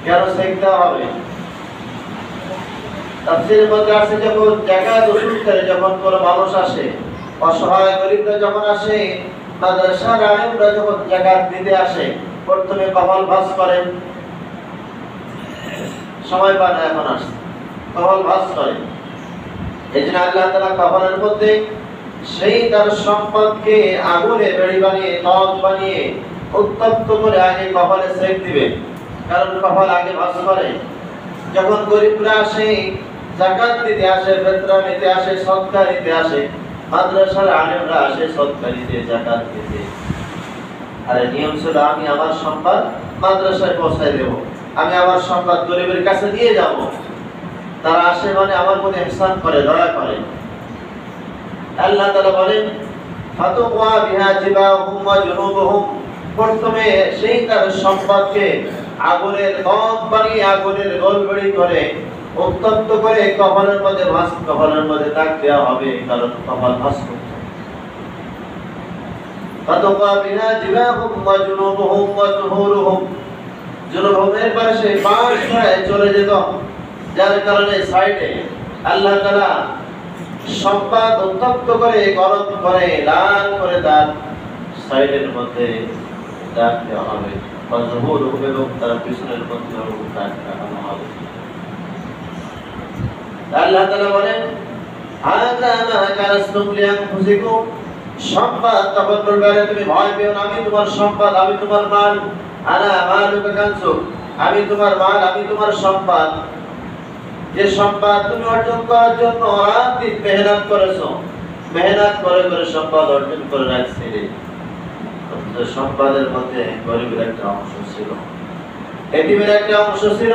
কেন সেক দেওয়া হবে। তাফসীরের মধ্যে আছে যখন যাকাত ওসুল করে, যখন কোনো মানুষ আসে, অসহায় গরিবরা যখন আসে, মাদ্রাসার আলেমরা যখন যাকাত দিতে আসে, প্রথমে কপাল ভাঁজ করেন, সময় পায় না এখন আসছে, কপাল ভাঁজ করে। এই জন্য আল্লাহ তাআলা কপালের মধ্যে সেই তার সম্পদকে আগুনে বেড়ি বানিয়ে, নখ বানিয়ে উত্তপ্ত করে আগে কপালে সেক দিবে, কারণ কপাল আগে ভাঁজ করে। যখন গরিবরা আসে, যাকাত দিতে আসে, ফিতরা নিতে আসে, সদকা নিতে আসে, মাদ্রাসার আলেমরা আসে সদকা নিতে, যাকাত দিতে, আরে নিয়ম ছিল আমি আমার সম্পদ মাদ্রাসায় পৌঁছায় দেব, আমি আমার সম্পদ গরিবের কাছে দিয়ে যাব। তারা আসে মানে আমার প্রতি ইহসান করে, দয়া করে। আল্লাহ তাআলা বলেন ফাতুক্ওয়া বিহা জিবাহুম ওয়া জুনুবুহুম, প্রথমে সেই তার সম্পদকে আগুনের নখ বানিয়ে, আগুনের গোলবেড়ি করে, উত্তপ্ত করে কপালের মধ্যে ভাঁজ, কপালের মধ্যে দাগ দেওয়া হবে, কারণ কপাল ভাঁজ করতে। ফাতুক্ওয়া বিহা জিবাহুম ওয়া জুনুবুহুম ওয়া যুহুরুহুম, জুনুবুহুমের পাশে পাশ হয়ে চলে যেত, যার কারণে সাইডে আল্লাহ তাআলা সম্পদ উত্তপ্ত করে, গরম করে, লাল করে তার সাইডের মধ্যে দাগ দেওয়া হবে, যুহুরুহুম, এবং তার পিছনের মধ্যে দাগ দেওয়া হবে। আল্লাহ তাআলা বলেন হাযা মা কানাতুম লিআনফুসিকুম, সম্পদ তখন বলবে তুমি ভয় পেও না, আমি তোমার সম্পদ, আমি তোমার মাল, আনা মালুকা কানসুক, আমি তোমার মাল, আমি তোমার সম্পদ। যে সম্পদ তুমি অর্জন করার জন্য রাত দিন মেহনত করেছো, মেহনত করে করে সম্পদ অর্জন করে রাখছিলে, সম্পদের মধ্যে গরিবের একটা অংশ ছিল, এতিমের একটা অংশ ছিল,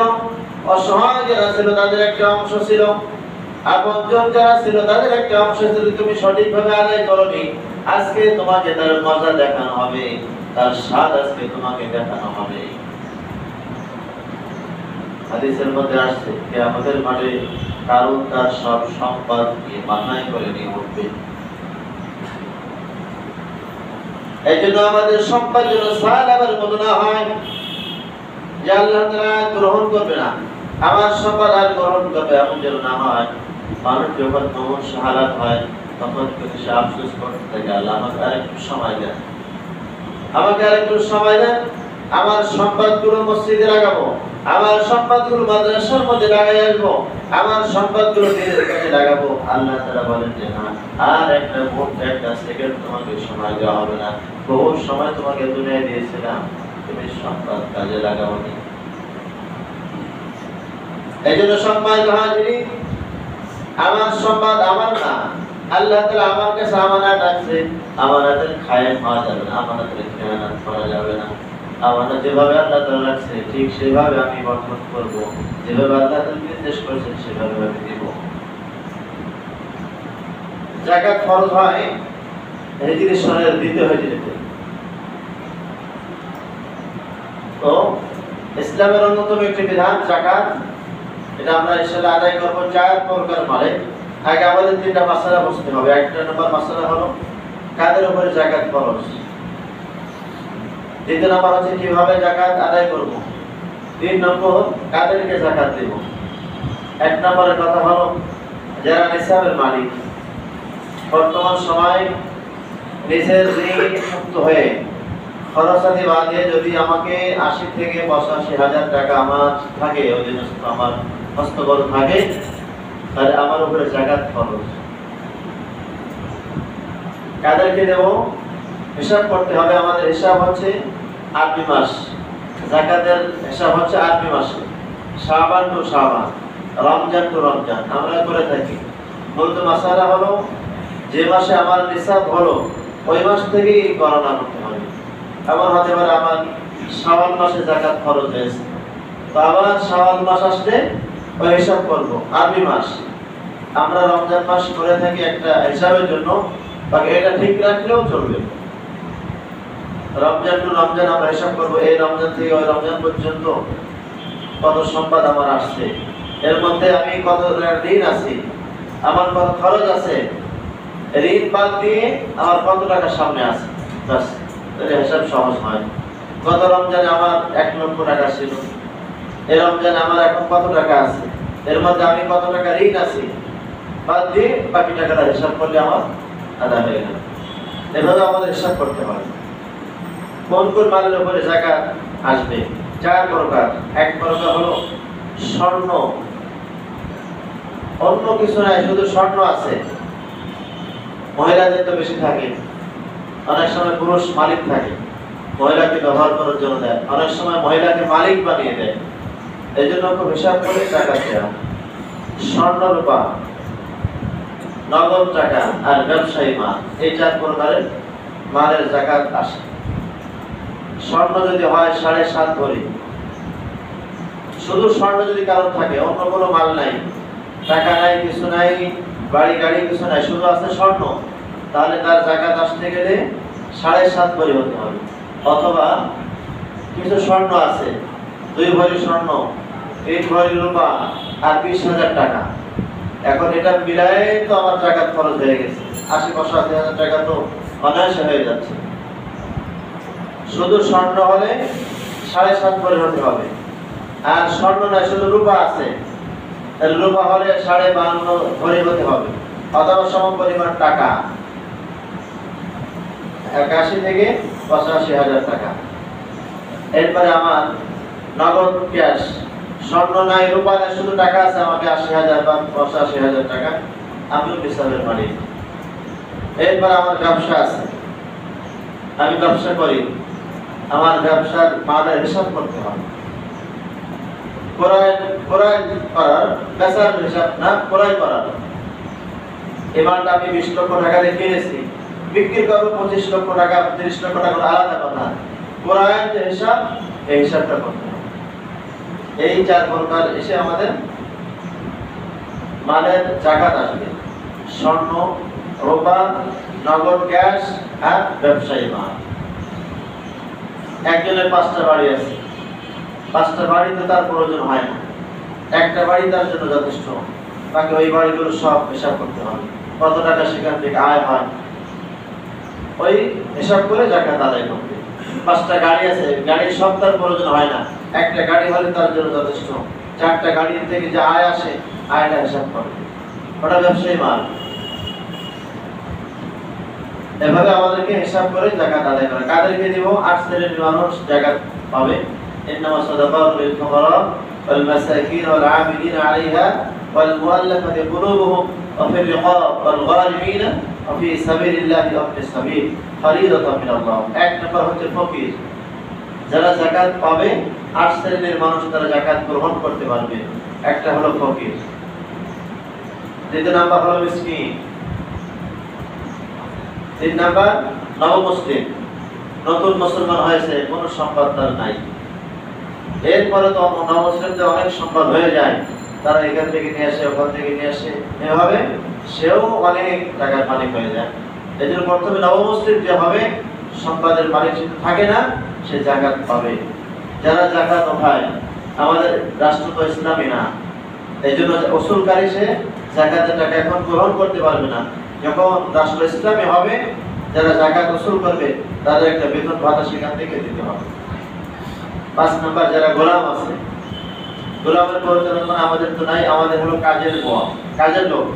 অসহায় যারা ছিল তাদের একটা অংশ ছিল, আপনজন যারা ছিল তাদের একটা অংশ ছিল। তুমি সঠিকভাবে আদায় করনি, আজকে তোমাকে তার মজা দেখানো হবে, তার স্বাদ আজকে তোমাকে দেখানো হবে। হাদিসের মধ্যে আসছে কিয়ামতের মাঠে কারণ তার সব সম্পদ নিয়ে মাথায় করে নিয়ে উঠবে। এই জন্য আমাদের সম্পদ যেন সালামের মতো না হয়, যে আল্লাহ তাআলা গ্রহণ করবে না, আমার সম্পদ আর গ্রহণ করবে, এমন যেন না হয়। মানুষ যখন এমন হালাত হয় তখন কিন্তু সে আফসোস করতে থাকে, আল্লাহ আমাকে আরেকটু সময় দেন, আমাকে আরেকটু সময় দেন, আমার সম্পদগুলো মসজিদে লাগাবো, আমার সম্পদগুলো মাদ্রাসার মধ্যে লাগাই আসবো, আমার সম্পদগুলো দিনের কাজে লাগাবো। আল্লাহ তাআলা বলেন যে না, আর একটা মুহূর্ত, একটা সেকেন্ড তোমাকে সময় দেওয়া হবে না, বহু সময় তোমাকে দুনিয়ায় দিয়েছিলাম, তুমি সম্পদ কাজে লাগাওনি। এইজন্য সম্মানিত হাজিরিন, আমার সম্পদ আমার না, আল্লাহ তাআলা আমার কাছে আমানত রাখছে। আমানতের খায়েন হওয়া যাবে না, আমানতের খেয়ানত করা যাবে না। আমানত যেভাবে আল্লাহ তাআলা রাখছে ঠিক সেভাবে আমি বর্তন করব, যেভাবে আল্লাহ তাআলা নির্দেশ করেছেন সেভাবে আমি দেব। যাকাত ফরজ হয় হিজরি সনের দ্বিতীয় হিজরিতে। তো ইসলামের অন্যতম একটি বিধান যাকাত, এটা আমরা ইনশাআল্লাহ আদায় করব 4 প্রকার মালে। আগে আমাদের 3টা মাসআলা বুঝতে হবে। 1 নম্বর মাসআলা হলো কাদের উপরে যাকাত ফরজ। 2 নম্বর হচ্ছে কিভাবে যাকাত আদায় করব। 3 নম্বর কাদেরকে যাকাত দেব। 1 নম্বরের কথা হলো যারা নিসাবের মালিক, বর্তমান সময় নিজের ঋণ মুক্ত হয়ে খরচাদি বাদে যদি আমাকে 80 থেকে 85 হাজার টাকা আমার থাকে, অধীনস্থ আমার হস্তগত থাকে, তাহলে আমার উপরে যাকাত ফরজ। কাদেরকে দেব হিসাব করতে হবে। আমাদের হিসাব হচ্ছে আরবি মাস, যাকাতের হিসাব হচ্ছে আরবি মাসে, শাবান টু শাবান, রমজান টু রমজান আমরা করে থাকি। মূলত মাসালা হলো যে মাসে আমার নিসাব হলো ওই মাস থেকেই গণনা করতে হবে। এমন হতে পারে আমার শাওয়াল মাসে যাকাত ফরজ হয়েছে, তো আবার শাওয়াল মাস আসলে ওই হিসাব করব আরবি মাস। আমরা রমজান মাস করে থাকি একটা হিসাবের জন্য, বাকি এটা ঠিক রাখলেও চলবে। রমজান টু রমজান আমরা হিসাব করব, এই রমজান থেকে ওই রমজান পর্যন্ত কত সম্পদ আমার আসছে, এর মধ্যে আমি কত ঋণ আছি, আমার কত খরচ আছে, ঋণ বাদ দিয়ে আমার কত টাকা সামনে আছে, বাস এটা হিসাব সহজ হয়। গত রমজানে আমার 1 লক্ষ টাকা ছিল, এই রমজানে আমার এখন কত টাকা আছে, এর মধ্যে আমি কত টাকা ঋণ আছি, বাদ দিয়ে বাকি টাকাটা হিসাব করলে আমার আদায় হয়ে গেল। এভাবে আমাদের হিসাব করতে হবে কোন কোন মালের উপরে যাকাত আসবে। 4 প্রকার। 1 প্রকার হলো স্বর্ণ, অন্য কিছু নাই, শুধু স্বর্ণ আছে। মহিলাদের তো বেশি থাকে, অনেক সময় পুরুষ মালিক থাকে, মহিলাকে ব্যবহার করার জন্য দেয়, অনেক সময় মহিলাকে মালিক বানিয়ে দেয়, এই জন্য খুব হিসাব করে টাকা দেওয়া। স্বর্ণ, রূপা, নগদ টাকা আর ব্যবসায়ী মাল, এই 4 প্রকারের মালের যাকাত আসে। স্বর্ণ যদি হয় 7.5 ভরি, শুধু স্বর্ণ যদি কারণ থাকে, অন্য কোনো মাল নাই, টাকা নাই, কিছু নাই, বাড়ি গাড়ি কিছু নাই, শুধু আছে স্বর্ণ, তাহলে তার যাকাত আসতে গেলে 7.5 ভরি হতে হবে। অথবা কিছু স্বর্ণ আছে, 2 ভরি স্বর্ণ, 3 ভরি রূপা আর 20,000 টাকা, এখন এটা মিলায়ে তো আমার যাকাত খরচ হয়ে গেছে, 80-85,000 টাকা তো অনায়াসে হয়ে যাচ্ছে। শুধু স্বর্ণ হলে 7.5 ভরি হতে হবে, আর স্বর্ণ নাই শুধু রূপা আছে, তাহলে রূপা হলে 52.5 ভরি হতে হবে, অথবা সম পরিমাণ টাকা 81 থেকে 85,000 টাকা। এরপরে আমার নগদ ক্যাশ, স্বর্ণ নাই, রূপা নাই, শুধু টাকা আছে, আমাকে 80,000 বা 85,000 টাকা, আমিও নিসাবের মালিক। এরপর আমার ব্যবসা আছে, আমি ব্যবসা করি, আমার ব্যবসার মালের হিসাব করতে হবে। ক্রয় করার, বেচার হিসাব না, ক্রয় করার। এই মালটা আমি 20 লক্ষ টাকা দিয়ে কিনেছি, বিক্রি করবো 25 লক্ষ টাকা, 30 লক্ষ টাকা, আলাদা কথা। ক্রয়ের যে হিসাব, এই হিসাবটা করতে হবে। এই 4 প্রকার এসে আমাদের মালের যাকাত আসবে: স্বর্ণ, রূপা, নগদ ক্যাশ আর ব্যবসায়ী মাল। একজনের 5টা বাড়ি আছে, 5টা বাড়ি তো তার প্রয়োজন হয় না, একটা বাড়ি তার জন্য যথেষ্ট, বাকি ওই বাড়িগুলো সব হিসাব করতে হবে, কত টাকা সেখান থেকে আয় হয়, ওই হিসাব করে যাকাত আদায় করবে। 5টা গাড়ি আছে, গাড়ি সব তার প্রয়োজন হয় না, একটা গাড়ি হলে তার জন্য যথেষ্ট, 4টা গাড়ির থেকে যে আয় আসে, আয়টা হিসাব করবে, ওটা ব্যবসায়ী মাল। এভাবে আমাদেরকে হিসাব করে যাকাত আদায় করে। কাদেরকে দিব? 8 শ্রেণীর মানুষ যাকাত পাবে। ইন্নামা সাদাকাতু লিল ফুকারা ওয়াল মাসাকিন ওয়াল আমিলিন আলাইহা ওয়াল মুআল্লাফাতি কুলুবুহুম ওয়া ফির রিকাব ওয়াল গারিমিন ওয়া ফি সাবিলিল্লাহি ওয়া ফিস সাবিল ফরিদাতাম মিনাল্লাহ। 1 নম্বর হচ্ছে ফকির, যারা যাকাত পাবে, 8 শ্রেণীর মানুষ তারা যাকাত গ্রহণ করতে পারবে। একটা হলো ফকির, দ্বিতীয় নাম্বার হলো মিসকিন, তিন নাম্বার নবমুসলিম, নতুন মুসলমান হয়েছে, কোনো সম্পদ তার নাই। এরপরে তো নবমুসলিমদের অনেক সম্পদ হয়ে যায়, তারা এখান থেকে নিয়ে আসে, ওখান থেকে নিয়ে আসে, এভাবে সেও অনেক টাকার মালিক হয়ে যায়। এই জন্য প্রথমে নবমুসলিম যে হবে, সম্পদের মালিক সে থাকে না, সে জাকাত পাবে। যারা জাকাত পায়, আমাদের রাষ্ট্র তো ইসলামী না, এই জন্য ওসুলকারী সে জাকাতের টাকা এখন গ্রহণ করতে পারবে না। যখন রাষ্ট্র ইসলামী হবে, যারা জাকাত ওসুল করবে তাদের একটা বেতন ভাতা সেখান থেকে দিতে হবে। 5 নাম্বার যারা গোলাম আছে, গোলামের পরিচালনা আমাদের তো নাই, আমাদের হলো কাজের লোক,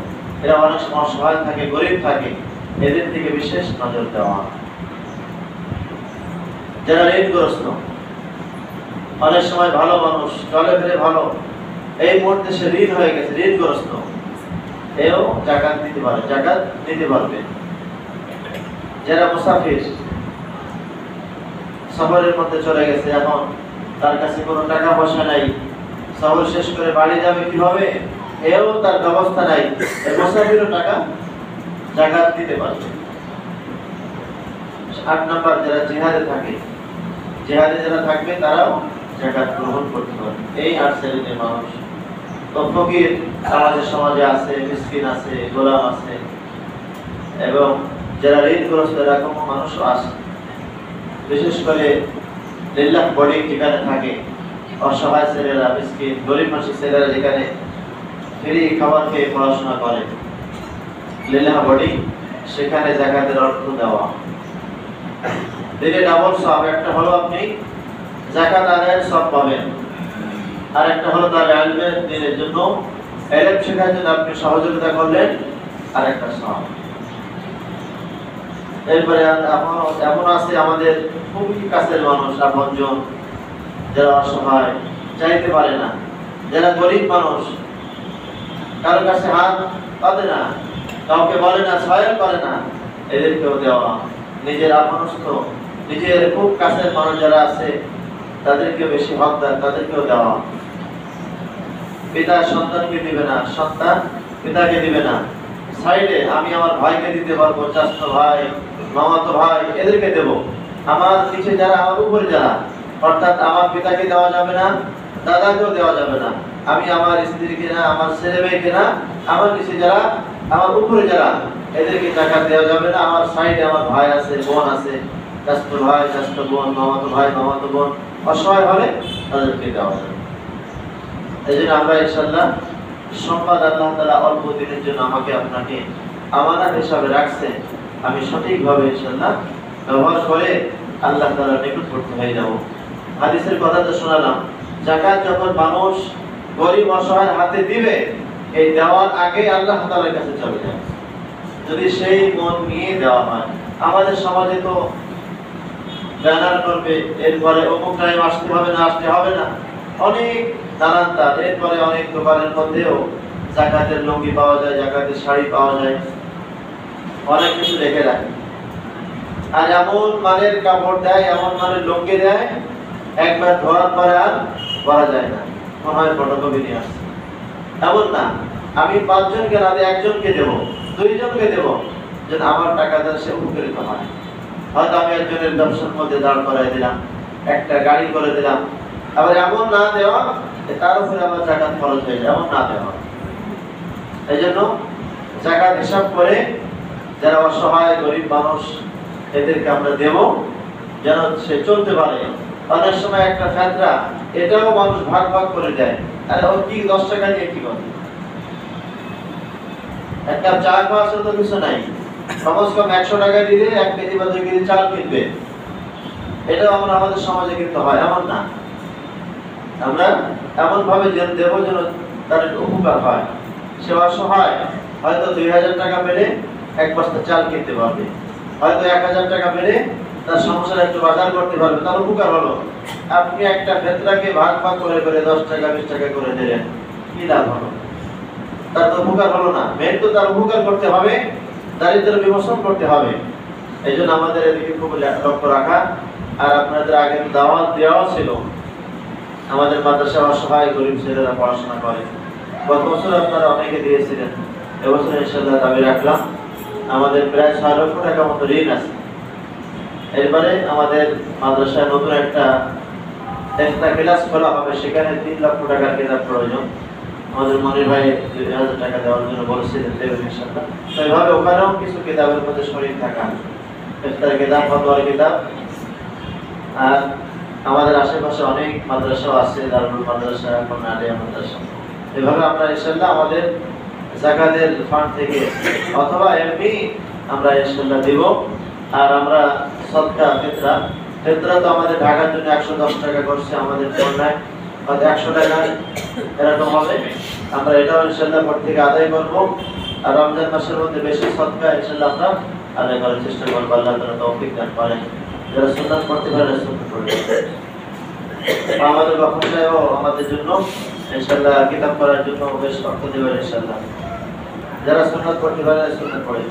এরা অনেক সময় অসহায় থাকে, গরিব থাকে, এদের দিকে বিশেষ নজর দেওয়া। যারা ঋণগ্রস্ত, অনেক সময় ভালো মানুষ, চলে ফিরে ভালো, এই মুহূর্তে সে ঋণ হয়ে গেছে, ঋণগ্রস্ত, এও জাকাত দিতে পারে, জাকাত দিতে পারবে। যারা মুসাফির, সফরের মধ্যে চলে গেছে, এখন তার কাছে কোনো টাকা পয়সা নাই, সফর শেষ করে বাড়ি যাবে কিভাবে, এও তার ব্যবস্থা নাই, মুসাফিরও টাকা জাকাত দিতে পারবে। 8 নাম্বার যারা জিহাদে থাকে, জিহাদে যারা থাকবে তারাও জাকাত গ্রহণ করতে পারবে। এই 8 শ্রেণীর মানুষ। তো ফকির আমাদের সমাজে আছে, মিসকিন আছে, গোলাম আছে, এবং যারা ঋণগ্রস্ত এরকম মানুষও আছে। বিশেষ করে লিল্লাহ বোর্ডিং যেখানে থাকে, অসহায় ছেলেরা, মিসকিন গরিব মানুষের ছেলেরা যেখানে ফ্রি খাবার খেয়ে পড়াশোনা করে, লিল্লাহ বোর্ডিং, সেখানে জাকাতের অর্থ দেওয়া। দিলে ডাবল সওয়াব, একটা হলো আপনি জাকাত আদায়ের সওয়াব পাবেন, আর একটা হলো তার ইলমের দিনের জন্য, ইলম শেখার জন্য আপনি সহযোগিতা করলেন, আর একটা সওয়াব। এরপরে এমন আছে আমাদের খুবই কাছের মানুষ, আপনজন, যারা অসহায়, চাইতে পারে না, যারা গরিব মানুষ, কারো কাছে হাত পাতে না, কাউকে বলে না, সহায় করে না, এদেরকেও দেওয়া। নিজের আপনস্থ, নিজের খুব কাছের মানুষ যারা আছে তাদেরকে বেশি হকদার, তাদেরকেও দেওয়া। পিতা সন্তানকে দিবে না, সন্তান পিতাকে দিবে না, সাইডে আমি আমার ভাইকে দিতে পারবো, চাচা ভাই, মামাতো ভাই, এদেরকে দেব। আমার নিচে যারা, আমার উপরে যারা, অর্থাৎ আমার পিতাকে দেওয়া যাবে না, দাদাকেও দেওয়া যাবে না, আমি আমার স্ত্রীকে না, আমার ছেলে মেয়েকে না, আমার নিচে যারা, আমার উপরে যারা, এদেরকে টাকা দেওয়া যাবে না। আমার সাইডে আমার ভাই আছে, বোন আছে, চাচা ভাই, চাচা বোন, মামাতো ভাই, মামাতো বোন, অসহায় হলে তাদেরকে দেওয়া যাবে। এই জন্য আমরা ইনশাআল্লাহ সম্পদ আল্লাহ তাআলা অল্প দিনের জন্য আমাকে আপনাকে আমানত হিসাবে রাখছে, আমি সঠিকভাবে ইনশাআল্লাহ ব্যবহার করে আল্লাহ তাআলার নিকটবর্তী হয়ে যাব। হাদিসের কথা তো শোনালাম, যাকাত যখন মানুষ গরিব অসহায় হাতে দিবে, এই দেওয়ার আগে আল্লাহ তাআলার কাছে চলে যায়, যদি সেই মন নিয়ে দেওয়া হয়। আমাদের সমাজে তো ব্যানার করবে, এরপরে অমুক টাইম আসতে হবে না, আসতে হবে না, অনেক নানান তার, এরপরে অনেক দোকানের মধ্যেও জাকাতের লুঙ্গি পাওয়া যায়, জাকাতের শাড়ি পাওয়া যায়, অনেক কিছু রেখে রাখে। আর এমন মানের কাপড় দেয়, এমন মানের লুঙ্গি দেয়, একবার ধরার পরে আর পরা যায় না, মনে হয় ফটোকপি নিয়ে আসছে। এমন না, আমি 5 জনকে না দিয়ে 1 জনকে দেবো, 2 জনকে দেবো, যেন আমার টাকা দ্বারা সে উপকৃত হয়। হয়তো আমি একজনের ব্যবসার মধ্যে দাঁড় করাই দিলাম, একটা গাড়ি করে দিলাম, আবার এমন না দেওয়া তার উপরে আবার জাকাত খরচ হয়ে যায়, এমন না দেওয়া। এই জন্য জাকাত হিসাব করে যারা অসহায় গরিব মানুষ, এদেরকে আমরা দেব, যেন সে চলতে পারে। অনেক সময় একটা ফেতরা, এটাও মানুষ ভাগ ভাগ করে দেয়, আরে ও কি 10 টাকা দিয়ে কি করে, একটা চা খাওয়ার তো কিছু নাই, কমস কম 100 টাকা দিলে 1 কেজি বা 2 কেজি চাল কিনবে। এটাও আমরা আমাদের সমাজে কিন্তু হয়, এমন না, আমরা এমন ভাবে দেব যেন তার উপকার হয়। সে অসহায়, হয়তো 2000 টাকা পেলে 1 বস্তা চাল কিনতে পারবে, হয়তো 1000 টাকা পেলে তার সংসারে একটু বাজার করতে পারবে, তার উপকার হলো। আপনি একটা ফেতরাকে ভাগ ভাগ করে করে 10 টাকা 20 টাকা করে দিলেন, কি লাভ হলো? তার তো উপকার হলো না। মেন তো তার উপকার করতে হবে, দারিদ্র বিমোচন করতে হবে। এই জন্য আমাদের এদিকে খুব লক্ষ্য রাখা। আর আপনাদের আগে দাওয়াত দেওয়া ছিল, আমাদের মাদ্রাসা অসহায় গরিব ছেলেরা পড়াশোনা করে। গত বছর আপনারা অনেকে দিয়েছিলেন, এবছর ইনশাআল্লাহ দাবি রাখলাম আমাদের প্রায় 6 লক্ষ টাকা মতো ঋণ আছে। এরপরে আমাদের মাদ্রাসায় নতুন একটা ক্লাস খোলা হবে, সেখানে 3 লক্ষ টাকার কিতাব প্রয়োজন। আমাদের মনির ভাই 2000 টাকা দেওয়ার জন্য বলেছিলেন, দেবেন ইনশাআল্লাহ। তো এইভাবে ওখানেও কিছু কিতাবের মধ্যে শরীর থাকা, ইফতার কিতাব, ফতোয়ার কিতাব। আর আমাদের আশেপাশে অনেক মাদ্রাসা আছে, দারুল মাদ্রাসা, কর্ণাটিয়া মাদ্রাসা। এভাবে আমরা ইনশাআল্লাহ আমাদের যাকাতের ফান্ড থেকে অথবা এমনি আমরা ইনশাআল্লাহ দেব। আর আমরা সদকা ফিতরা তো আমাদের ঢাকার জন্য 110 টাকা করছে, আমাদের খুলনায় হয়তো 100 টাকা এরকম হবে। আমরা এটাও ইনশাআল্লাহ পর থেকে আদায় করব। আর রমজান মাসের মধ্যে বেশি সদকা ইনশাআল্লাহ আমরা আদায় করার চেষ্টা করব। আল্লাহ তাআলা তৌফিক দান করেন। যারা সুন্নাত পড়তে পারে সুন্নাত পড়ে, আমাদের বাসায়ও আমাদের জন্য ইনশাআল্লাহ কিতাব পড়ার জন্য বেশ অর্থ দেবেন ইনশাআল্লাহ। যারা সুন্নাত পড়তে পারে সুন্নাত পড়ে।